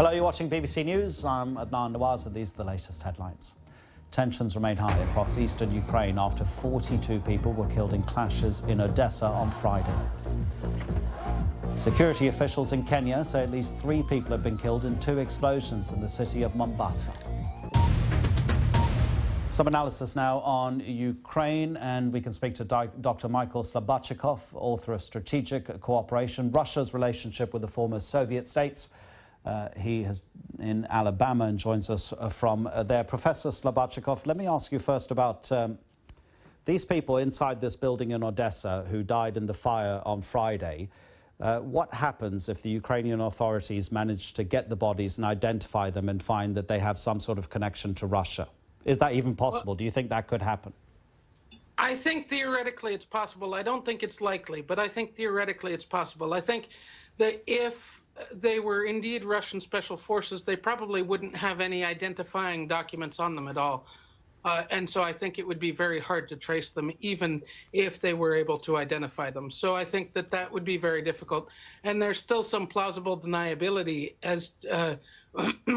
Hello, you're watching BBC News. I'm Adnan Nawaz, and these are the latest headlines. Tensions remain high across eastern Ukraine after 42 people were killed in clashes in Odessa on Friday. Security officials in Kenya say at least 3 people have been killed in 2 explosions in the city of Mombasa. Some analysis now on Ukraine, and we can speak to Dr. Michael Slobodchikoff, author of Strategic Cooperation, Russia's Relationship with the Former Soviet States. He is in Alabama and joins us from there. Professor Slobodchikoff, let me ask you first about these people inside this building in Odessa who died in the fire on Friday. What happens if the Ukrainian authorities manage to get the bodies and identify them and find that they have some sort of connection to Russia? Is that even possible? Do you think that could happen? I think theoretically it's possible. I don't think it's likely, but I think theoretically it's possible. I think that if they were indeed Russian special forces, they probably wouldn't have any identifying documents on them at all. And so I think it would be very hard to trace them, even if they were able to identify them. So I think that that would be very difficult. And there's still some plausible deniability, as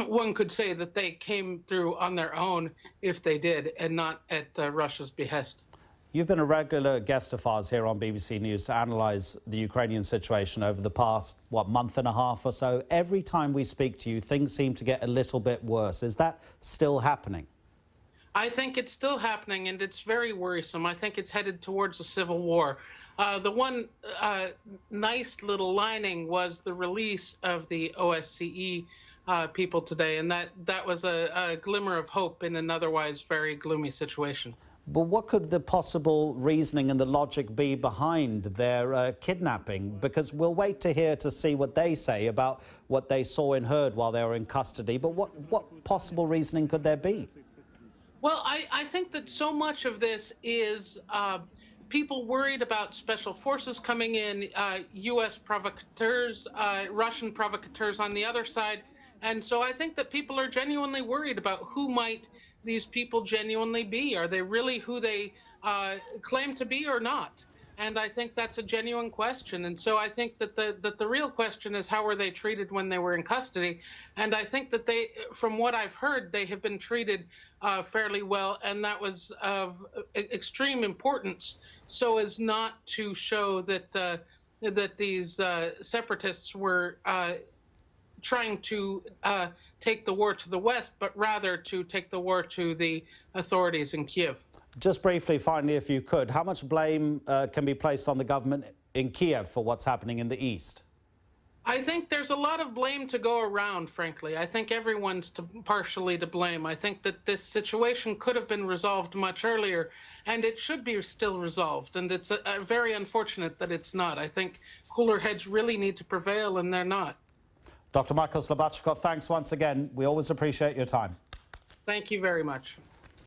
one could say that they came through on their own if they did, and not at Russia's behest. You've been a regular guest of ours here on BBC News to analyse the Ukrainian situation over the past, month and a half or so. Every time we speak to you, things seem to get a little bit worse. Is that still happening? I think it's still happening, and it's very worrisome. I think it's headed towards a civil war. The one nice little lining was the release of the OSCE people today, and that was a glimmer of hope in an otherwise very gloomy situation. But what could the possible reasoning and the logic be behind their kidnapping? Because we'll wait to see what they say about what they saw and heard while they were in custody. But what possible reasoning could there be? Well, I think that so much of this is people worried about special forces coming in, U.S. provocateurs, Russian provocateurs on the other side. And so I think that people are genuinely worried about who might these people genuinely be. Are they really who they claim to be or not? And I think that's a genuine question. And so I think that the real question is, how were they treated when they were in custody? And I think that they, from what I've heard, they have been treated fairly well. And that was of extreme importance, so as not to show that that these separatists were trying to take the war to the West, but rather to take the war to the authorities in Kiev. Just briefly, finally, if you could, how much blame can be placed on the government in Kiev for what's happening in the East? I think there's a lot of blame to go around, frankly. I think everyone's partially to blame. I think that this situation could have been resolved much earlier, and it should be still resolved. And it's very unfortunate that it's not. I think cooler heads really need to prevail, and they're not. Dr. Michael Slobodchikoff, thanks once again. We always appreciate your time. Thank you very much.